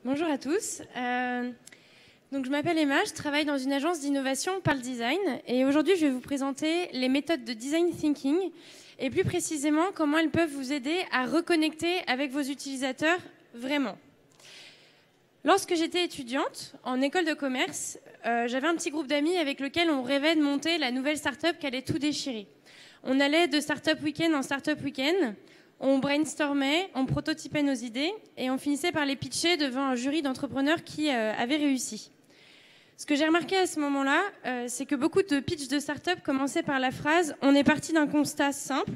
Bonjour à tous. Je m'appelle Emma, je travaille dans une agence d'innovation par le design et aujourd'hui je vais vous présenter les méthodes de design thinking et plus précisément comment elles peuvent vous aider à reconnecter avec vos utilisateurs vraiment. Lorsque j'étais étudiante en école de commerce, j'avais un petit groupe d'amis avec lequel on rêvait de monter la nouvelle start-up qui allait tout déchirer. On allait de start-up week-end en start-up week-end. On brainstormait, on prototypait nos idées et on finissait par les pitcher devant un jury d'entrepreneurs qui avaient réussi. Ce que j'ai remarqué à ce moment-là, c'est que beaucoup de pitchs de start-up commençaient par la phrase « On est parti d'un constat simple »,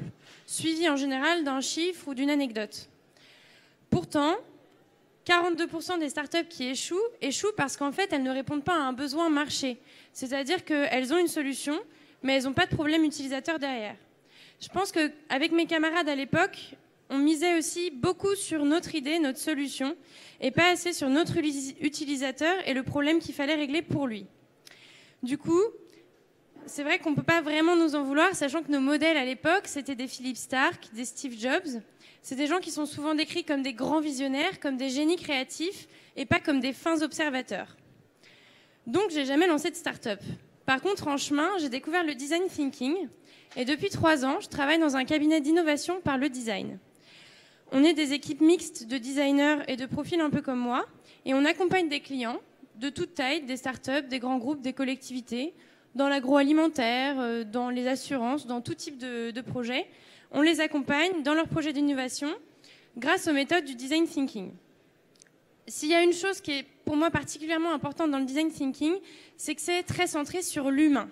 suivi en général d'un chiffre ou d'une anecdote. Pourtant, 42% des startups qui échouent parce qu'en fait, elles ne répondent pas à un besoin marché. C'est-à-dire qu'elles ont une solution, mais elles n'ont pas de problème utilisateur derrière. Je pense qu'avec mes camarades à l'époque, on misait aussi beaucoup sur notre idée, notre solution, et pas assez sur notre utilisateur et le problème qu'il fallait régler pour lui. Du coup, c'est vrai qu'on ne peut pas vraiment nous en vouloir, sachant que nos modèles à l'époque, c'était des Philippe Stark, des Steve Jobs. C'est des gens qui sont souvent décrits comme des grands visionnaires, comme des génies créatifs, et pas comme des fins observateurs. Donc, j'ai jamais lancé de start-up. Par contre, en chemin, j'ai découvert le design thinking. Et depuis 3 ans, je travaille dans un cabinet d'innovation par le design. On est des équipes mixtes de designers et de profils un peu comme moi. Et on accompagne des clients de toute taille, des startups, des grands groupes, des collectivités, dans l'agroalimentaire, dans les assurances, dans tout type de projet. On les accompagne dans leurs projets d'innovation grâce aux méthodes du design thinking. S'il y a une chose qui est pour moi particulièrement importante dans le design thinking, c'est que c'est très centré sur l'humain.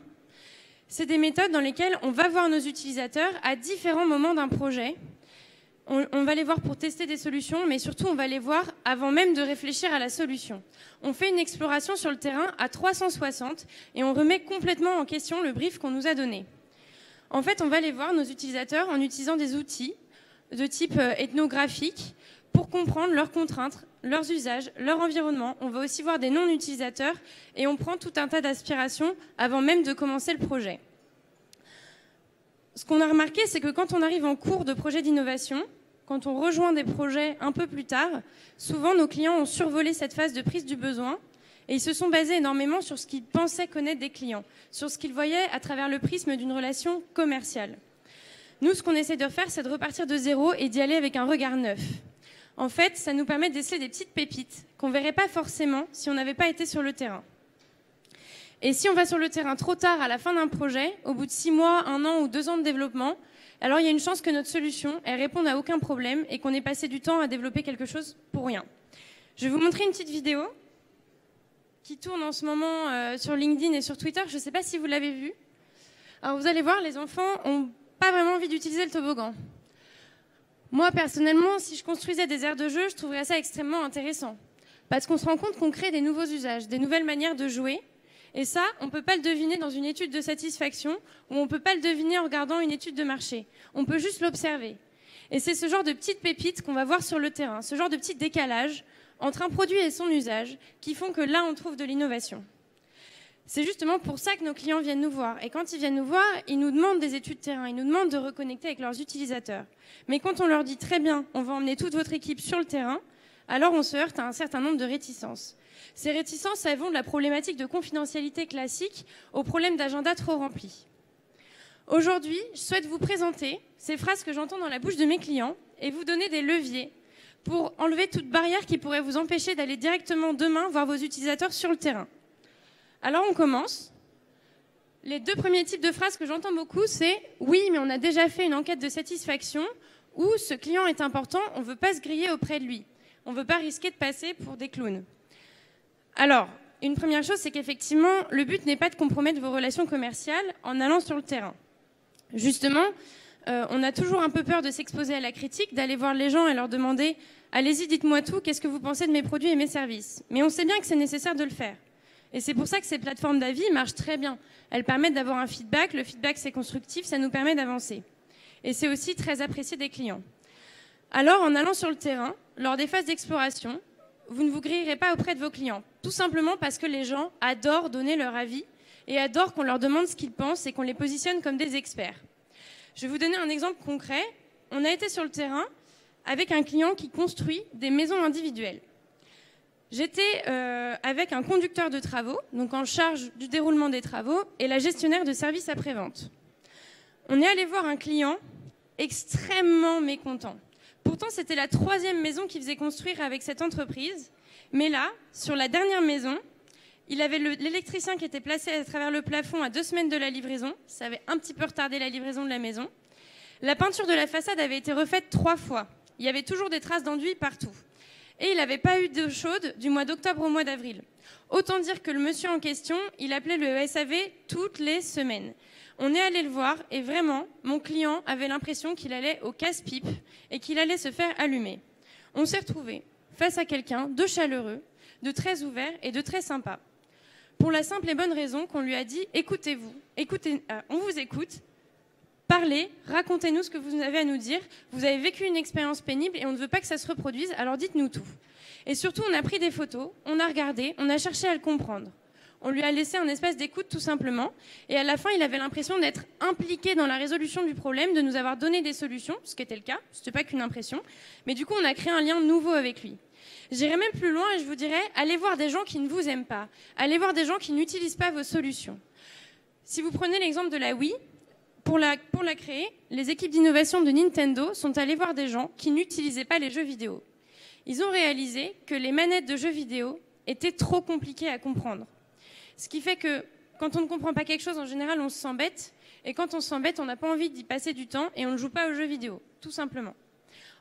C'est des méthodes dans lesquelles on va voir nos utilisateurs à différents moments d'un projet. On va les voir pour tester des solutions, mais surtout on va les voir avant même de réfléchir à la solution. On fait une exploration sur le terrain à 360 et on remet complètement en question le brief qu'on nous a donné. En fait, on va les voir, nos utilisateurs, en utilisant des outils de type ethnographique pour comprendre leurs contraintes, leurs usages, leur environnement. On va aussi voir des non-utilisateurs et on prend tout un tas d'aspirations avant même de commencer le projet. Ce qu'on a remarqué, c'est que quand on arrive en cours de projet d'innovation, quand on rejoint des projets un peu plus tard, souvent nos clients ont survolé cette phase de prise du besoin et ils se sont basés énormément sur ce qu'ils pensaient connaître des clients, sur ce qu'ils voyaient à travers le prisme d'une relation commerciale. Nous, ce qu'on essaie de faire, c'est de repartir de zéro et d'y aller avec un regard neuf. En fait, ça nous permet de déceler des petites pépites qu'on ne verrait pas forcément si on n'avait pas été sur le terrain. Et si on va sur le terrain trop tard à la fin d'un projet, au bout de 6 mois, 1 an ou 2 ans de développement, alors il y a une chance que notre solution, elle réponde à aucun problème et qu'on ait passé du temps à développer quelque chose pour rien. Je vais vous montrer une petite vidéo qui tourne en ce moment sur LinkedIn et sur Twitter. Je ne sais pas si vous l'avez vue. Alors vous allez voir, les enfants n'ont pas vraiment envie d'utiliser le toboggan. Moi, personnellement, si je construisais des aires de jeu, je trouverais ça extrêmement intéressant. Parce qu'on se rend compte qu'on crée des nouveaux usages, des nouvelles manières de jouer. Et ça, on ne peut pas le deviner dans une étude de satisfaction ou on ne peut pas le deviner en regardant une étude de marché. On peut juste l'observer. Et c'est ce genre de petites pépites qu'on va voir sur le terrain, ce genre de petits décalages entre un produit et son usage qui font que là, on trouve de l'innovation. C'est justement pour ça que nos clients viennent nous voir. Et quand ils viennent nous voir, ils nous demandent des études terrain, ils nous demandent de reconnecter avec leurs utilisateurs. Mais quand on leur dit très bien, on va emmener toute votre équipe sur le terrain, alors on se heurte à un certain nombre de réticences. Ces réticences, elles vont de la problématique de confidentialité classique au problème d'agenda trop rempli. Aujourd'hui, je souhaite vous présenter ces phrases que j'entends dans la bouche de mes clients et vous donner des leviers pour enlever toute barrière qui pourrait vous empêcher d'aller directement demain voir vos utilisateurs sur le terrain. Alors on commence. Les 2 premiers types de phrases que j'entends beaucoup, c'est « Oui, mais on a déjà fait une enquête de satisfaction » ou « Ce client est important, on ne veut pas se griller auprès de lui. On ne veut pas risquer de passer pour des clowns. » Alors, une première chose, c'est qu'effectivement, le but n'est pas de compromettre vos relations commerciales en allant sur le terrain. Justement, on a toujours un peu peur de s'exposer à la critique, d'aller voir les gens et leur demander « Allez-y, dites-moi tout, qu'est-ce que vous pensez de mes produits et mes services ?» Mais on sait bien que c'est nécessaire de le faire. Et c'est pour ça que ces plateformes d'avis marchent très bien. Elles permettent d'avoir un feedback. Le feedback, c'est constructif, ça nous permet d'avancer. Et c'est aussi très apprécié des clients. Alors, en allant sur le terrain, lors des phases d'exploration, vous ne vous grillerez pas auprès de vos clients. Tout simplement parce que les gens adorent donner leur avis et adorent qu'on leur demande ce qu'ils pensent et qu'on les positionne comme des experts. Je vais vous donner un exemple concret. On a été sur le terrain avec un client qui construit des maisons individuelles. J'étais avec un conducteur de travaux, donc en charge du déroulement des travaux, et la gestionnaire de service après-vente. On est allé voir un client extrêmement mécontent. Pourtant, c'était la 3e maison qu'il faisait construire avec cette entreprise. Mais là, sur la dernière maison, il avait l'électricien qui était placé à travers le plafond à 2 semaines de la livraison. Ça avait un petit peu retardé la livraison de la maison. La peinture de la façade avait été refaite 3 fois. Il y avait toujours des traces d'enduit partout. Et il n'avait pas eu d'eau chaude du mois d'octobre au mois d'avril. Autant dire que le monsieur en question, il appelait le SAV toutes les semaines. On est allé le voir et vraiment, mon client avait l'impression qu'il allait au casse-pipe et qu'il allait se faire allumer. On s'est retrouvé face à quelqu'un de chaleureux, de très ouvert et de très sympa. Pour la simple et bonne raison qu'on lui a dit « Écoutez-vous, on vous écoute, parlez, racontez-nous ce que vous avez à nous dire. Vous avez vécu une expérience pénible et on ne veut pas que ça se reproduise, alors dites-nous tout. » Et surtout, on a pris des photos, on a regardé, on a cherché à le comprendre. On lui a laissé un espace d'écoute tout simplement. Et à la fin, il avait l'impression d'être impliqué dans la résolution du problème, de nous avoir donné des solutions, ce qui était le cas, ce n'était pas qu'une impression. Mais du coup, on a créé un lien nouveau avec lui. J'irai même plus loin et je vous dirais, allez voir des gens qui ne vous aiment pas. Allez voir des gens qui n'utilisent pas vos solutions. Si vous prenez l'exemple de la Wii, pour la créer, les équipes d'innovation de Nintendo sont allées voir des gens qui n'utilisaient pas les jeux vidéo. Ils ont réalisé que les manettes de jeux vidéo étaient trop compliquées à comprendre. Ce qui fait que quand on ne comprend pas quelque chose, en général, on s'embête. Et quand on s'embête, on n'a pas envie d'y passer du temps et on ne joue pas aux jeux vidéo, tout simplement.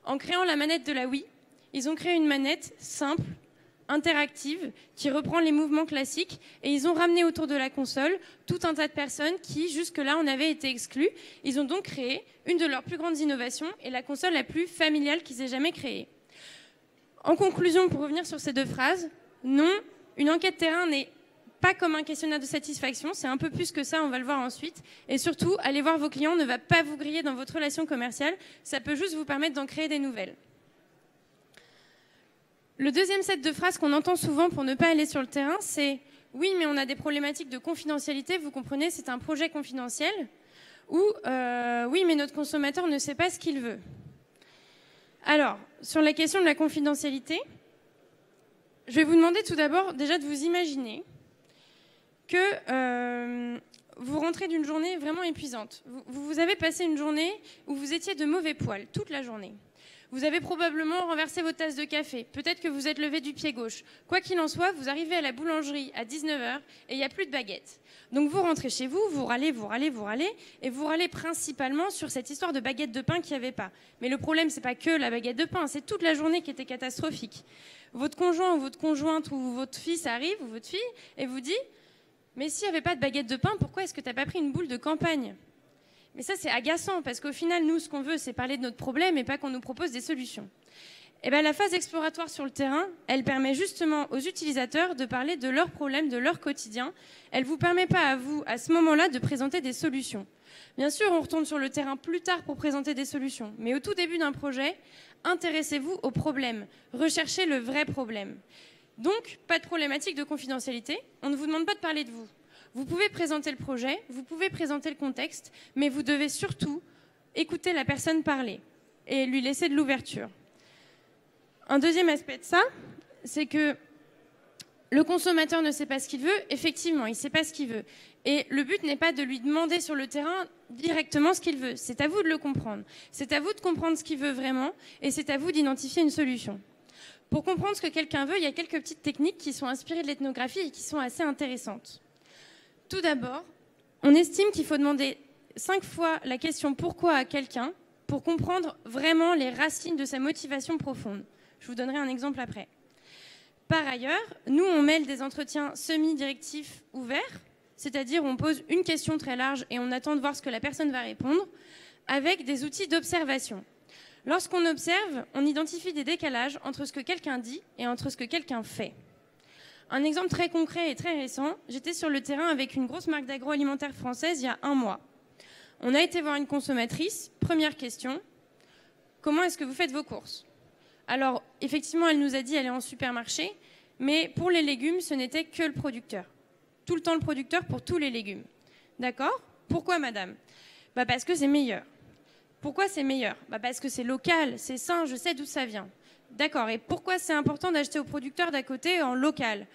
En créant la manette de la Wii, ils ont créé une manette simple, interactive, qui reprend les mouvements classiques. Et ils ont ramené autour de la console tout un tas de personnes qui, jusque-là, en avaient été exclues. Ils ont donc créé une de leurs plus grandes innovations et la console la plus familiale qu'ils aient jamais créée. En conclusion, pour revenir sur ces 2 phrases, non, une enquête terrain n'est pas comme un questionnaire de satisfaction, c'est un peu plus que ça, on va le voir ensuite. Et surtout, aller voir vos clients ne va pas vous griller dans votre relation commerciale, ça peut juste vous permettre d'en créer des nouvelles. Le deuxième set de phrases qu'on entend souvent pour ne pas aller sur le terrain, c'est « Oui, mais on a des problématiques de confidentialité, vous comprenez, c'est un projet confidentiel » ou « Oui, mais notre consommateur ne sait pas ce qu'il veut ». Alors, sur la question de la confidentialité, je vais vous demander tout d'abord déjà de vous imaginer que vous rentrez d'une journée vraiment épuisante. Vous avez passé une journée où vous étiez de mauvais poil toute la journée. Vous avez probablement renversé votre tasse de café. Peut-être que vous êtes levé du pied gauche. Quoi qu'il en soit, vous arrivez à la boulangerie à 19h et il n'y a plus de baguette. Donc vous rentrez chez vous, vous râlez, et vous râlez principalement sur cette histoire de baguette de pain qu'il n'y avait pas. Mais le problème, c'est pas que la baguette de pain, c'est toute la journée qui était catastrophique. Votre conjoint ou votre conjointe ou votre fils arrive, ou votre fille, et vous dit « Mais s'il n'y avait pas de baguette de pain, pourquoi est-ce que tu n'as pas pris une boule de campagne ?» Mais ça, c'est agaçant, parce qu'au final, nous, ce qu'on veut, c'est parler de notre problème et pas qu'on nous propose des solutions. Et bien, la phase exploratoire sur le terrain, elle permet justement aux utilisateurs de parler de leurs problèmes, de leur quotidien. Elle ne vous permet pas à vous, à ce moment-là, de présenter des solutions. Bien sûr, on retourne sur le terrain plus tard pour présenter des solutions. Mais au tout début d'un projet, intéressez-vous au problème. Recherchez le vrai problème. Donc, pas de problématique de confidentialité. On ne vous demande pas de parler de vous. Vous pouvez présenter le projet, vous pouvez présenter le contexte, mais vous devez surtout écouter la personne parler et lui laisser de l'ouverture. Un deuxième aspect de ça, c'est que le consommateur ne sait pas ce qu'il veut. Effectivement, il ne sait pas ce qu'il veut. Et le but n'est pas de lui demander sur le terrain directement ce qu'il veut. C'est à vous de le comprendre. C'est à vous de comprendre ce qu'il veut vraiment et c'est à vous d'identifier une solution. Pour comprendre ce que quelqu'un veut, il y a quelques petites techniques qui sont inspirées de l'ethnographie et qui sont assez intéressantes. Tout d'abord, on estime qu'il faut demander 5 fois la question « pourquoi » à quelqu'un pour comprendre vraiment les racines de sa motivation profonde. Je vous donnerai un exemple après. Par ailleurs, nous, on mêle des entretiens semi-directifs ouverts, c'est-à-dire on pose une question très large et on attend de voir ce que la personne va répondre, avec des outils d'observation. Lorsqu'on observe, on identifie des décalages entre ce que quelqu'un dit et entre ce que quelqu'un fait. Un exemple très concret et très récent, j'étais sur le terrain avec une grosse marque d'agroalimentaire française il y a 1 mois. On a été voir une consommatrice. Première question, comment est-ce que vous faites vos courses ? Alors, effectivement, elle nous a dit qu'elle est en supermarché, mais pour les légumes, ce n'était que le producteur. Tout le temps le producteur pour tous les légumes. D'accord ? Pourquoi, madame ? Parce que c'est meilleur. Pourquoi c'est meilleur ? Parce que c'est local, c'est sain, je sais d'où ça vient. D'accord, et pourquoi c'est important d'acheter au producteur d'à côté en local?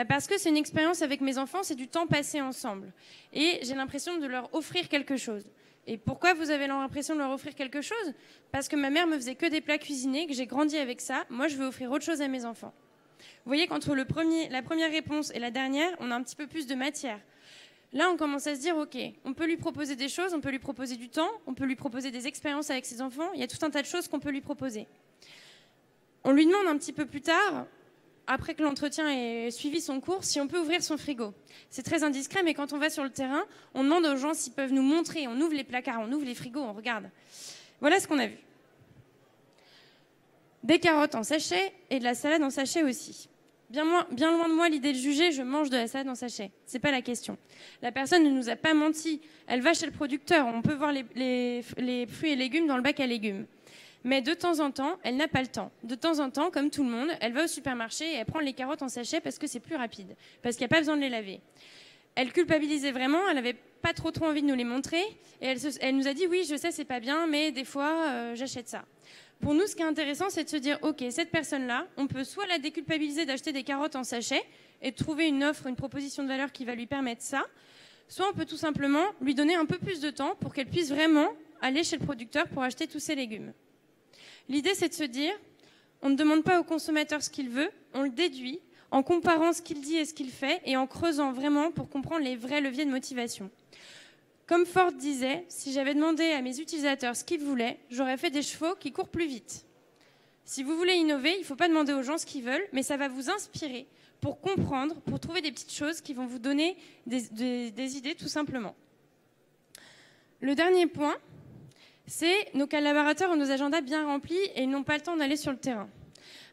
Parce que c'est une expérience avec mes enfants, c'est du temps passé ensemble. Et j'ai l'impression de leur offrir quelque chose. Et pourquoi vous avez l'impression de leur offrir quelque chose? Parce que ma mère me faisait que des plats cuisinés, que j'ai grandi avec ça. Moi, je veux offrir autre chose à mes enfants. Vous voyez qu'entre la première réponse et la dernière, on a un petit peu plus de matière. Là, on commence à se dire, ok, on peut lui proposer des choses, on peut lui proposer du temps, on peut lui proposer des expériences avec ses enfants. Il y a tout un tas de choses qu'on peut lui proposer. On lui demande un petit peu plus tard, après que l'entretien ait suivi son cours, si on peut ouvrir son frigo. C'est très indiscret, mais quand on va sur le terrain, on demande aux gens s'ils peuvent nous montrer. On ouvre les placards, on ouvre les frigos, on regarde. Voilà ce qu'on a vu. Des carottes en sachet et de la salade en sachet aussi. Bien loin de moi l'idée de juger, je mange de la salade en sachet. C'est pas la question. La personne ne nous a pas menti. Elle va chez le producteur. On peut voir les fruits et légumes dans le bac à légumes. Mais de temps en temps, elle n'a pas le temps. De temps en temps, comme tout le monde, elle va au supermarché et elle prend les carottes en sachet parce que c'est plus rapide, parce qu'il n'y a pas besoin de les laver. Elle culpabilisait vraiment, elle n'avait pas trop envie de nous les montrer, et elle nous a dit « oui, je sais, c'est pas bien, mais des fois, j'achète ça ». Pour nous, ce qui est intéressant, c'est de se dire « ok, cette personne-là, on peut soit la déculpabiliser d'acheter des carottes en sachet et de trouver une offre, une proposition de valeur qui va lui permettre ça, soit on peut tout simplement lui donner un peu plus de temps pour qu'elle puisse vraiment aller chez le producteur pour acheter tous ses légumes. » L'idée, c'est de se dire, on ne demande pas au consommateur ce qu'il veut, on le déduit en comparant ce qu'il dit et ce qu'il fait et en creusant vraiment pour comprendre les vrais leviers de motivation. Comme Ford disait, si j'avais demandé à mes utilisateurs ce qu'ils voulaient, j'aurais fait des chevaux qui courent plus vite. Si vous voulez innover, il ne faut pas demander aux gens ce qu'ils veulent, mais ça va vous inspirer pour comprendre, pour trouver des petites choses qui vont vous donner des idées tout simplement. Le dernier point, c'est nos collaborateurs ont nos agendas bien remplis et ils n'ont pas le temps d'aller sur le terrain.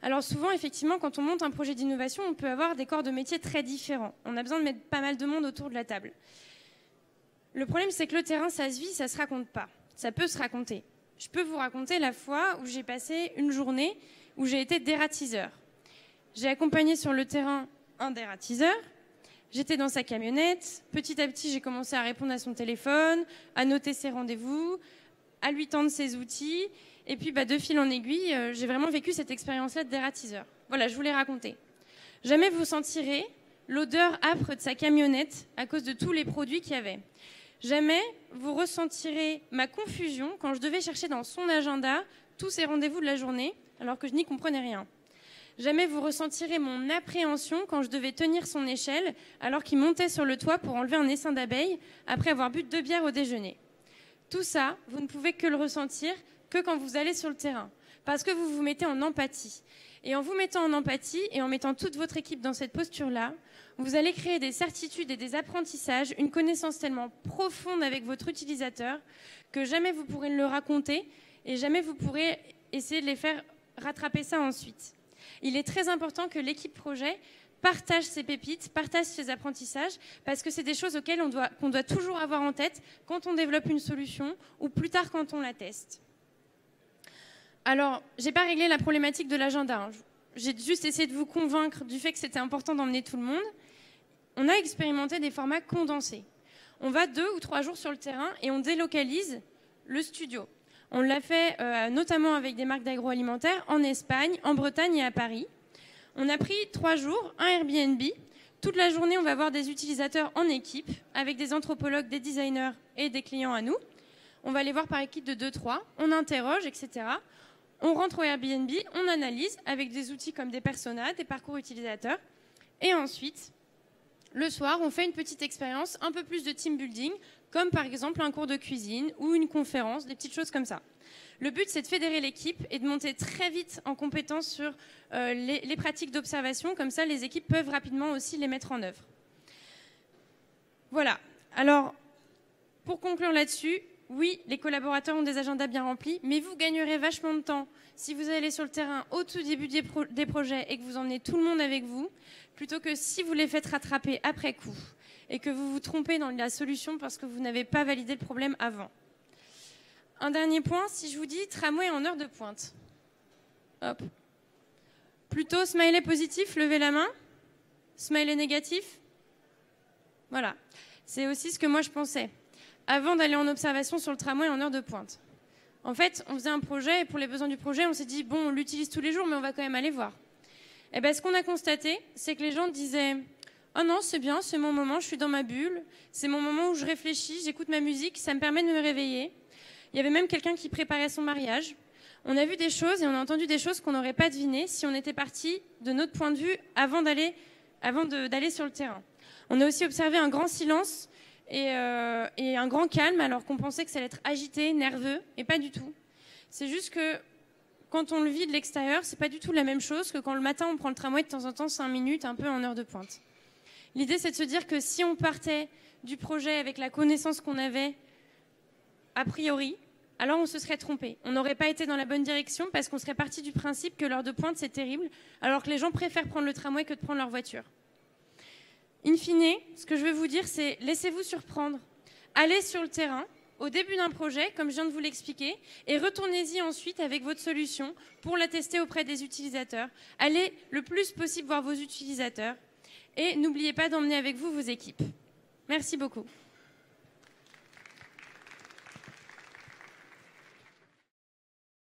Alors souvent, effectivement, quand on monte un projet d'innovation, on peut avoir des corps de métier très différents. On a besoin de mettre pas mal de monde autour de la table. Le problème, c'est que le terrain, ça se vit, ça ne se raconte pas. Ça peut se raconter. Je peux vous raconter la fois où j'ai passé une journée où j'ai été dératiseur. J'ai accompagné sur le terrain un dératiseur. J'étais dans sa camionnette. Petit à petit, j'ai commencé à répondre à son téléphone, à noter ses rendez-vous, à lui tendre ses outils. Et puis, de fil en aiguille, j'ai vraiment vécu cette expérience-là de dératiseur. Voilà, je vous l'ai raconté. Jamais vous sentirez l'odeur âpre de sa camionnette à cause de tous les produits qu'il y avait. Jamais vous ressentirez ma confusion quand je devais chercher dans son agenda tous ses rendez-vous de la journée, alors que je n'y comprenais rien. Jamais vous ressentirez mon appréhension quand je devais tenir son échelle, alors qu'il montait sur le toit pour enlever un essaim d'abeilles après avoir bu 2 bières au déjeuner. Tout ça, vous ne pouvez que le ressentir que quand vous allez sur le terrain, parce que vous vous mettez en empathie. Et en vous mettant en empathie et en mettant toute votre équipe dans cette posture-là, vous allez créer des certitudes et des apprentissages, une connaissance tellement profonde avec votre utilisateur que jamais vous pourrez le raconter et jamais vous pourrez essayer de les faire rattraper ça ensuite. Il est très important que l'équipe projet partage ses pépites, partage ses apprentissages, parce que c'est des choses auxquelles qu'on doit toujours avoir en tête quand on développe une solution ou plus tard quand on la teste. Alors, je n'ai pas réglé la problématique de l'agenda. J'ai juste essayé de vous convaincre du fait que c'était important d'emmener tout le monde. On a expérimenté des formats condensés. On va 2 ou 3 jours sur le terrain et on délocalise le studio. On l'a fait notamment avec des marques d'agroalimentaire en Espagne, en Bretagne et à Paris. On a pris 3 jours, un Airbnb. Toute la journée, on va voir des utilisateurs en équipe, avec des anthropologues, des designers et des clients à nous. On va les voir par équipe de 2-3, on interroge, etc. On rentre au Airbnb, on analyse avec des outils comme des personas, des parcours utilisateurs. Et ensuite, le soir, on fait une petite expérience, un peu plus de team building, comme par exemple un cours de cuisine ou une conférence, des petites choses comme ça. Le but, c'est de fédérer l'équipe et de monter très vite en compétence sur les pratiques d'observation. Comme ça, les équipes peuvent rapidement aussi les mettre en œuvre. Voilà. Alors, pour conclure là-dessus, oui, les collaborateurs ont des agendas bien remplis, mais vous gagnerez vachement de temps si vous allez sur le terrain au tout début des projets et que vous emmenez tout le monde avec vous, plutôt que si vous les faites rattraper après coup et que vous vous trompez dans la solution parce que vous n'avez pas validé le problème avant. Un dernier point, si je vous dis tramway en heure de pointe. Hop. Plutôt smiley positif, levez la main. Smiley négatif. Voilà. C'est aussi ce que moi je pensais, avant d'aller en observation sur le tramway en heure de pointe. En fait, on faisait un projet et pour les besoins du projet, on s'est dit, bon, on l'utilise tous les jours, mais on va quand même aller voir. Et ben, ce qu'on a constaté, c'est que les gens disaient, oh non, c'est bien, c'est mon moment, je suis dans ma bulle, c'est mon moment où je réfléchis, j'écoute ma musique, ça me permet de me réveiller. Il y avait même quelqu'un qui préparait son mariage. On a vu des choses et on a entendu des choses qu'on n'aurait pas devinées si on était parti de notre point de vue avant d'aller sur le terrain. On a aussi observé un grand silence et un grand calme alors qu'on pensait que ça allait être agité, nerveux, et pas du tout. C'est juste que quand on le vit de l'extérieur, c'est pas du tout la même chose que quand le matin on prend le tramway de temps en temps 5 minutes, un peu en heure de pointe. L'idée c'est de se dire que si on partait du projet avec la connaissance qu'on avait a priori, alors on se serait trompé. On n'aurait pas été dans la bonne direction parce qu'on serait parti du principe que l'heure de pointe c'est terrible, alors que les gens préfèrent prendre le tramway que de prendre leur voiture. In fine, ce que je veux vous dire, c'est laissez-vous surprendre. Allez sur le terrain, au début d'un projet, comme je viens de vous l'expliquer, et retournez-y ensuite avec votre solution pour la tester auprès des utilisateurs. Allez le plus possible voir vos utilisateurs et n'oubliez pas d'emmener avec vous vos équipes. Merci beaucoup.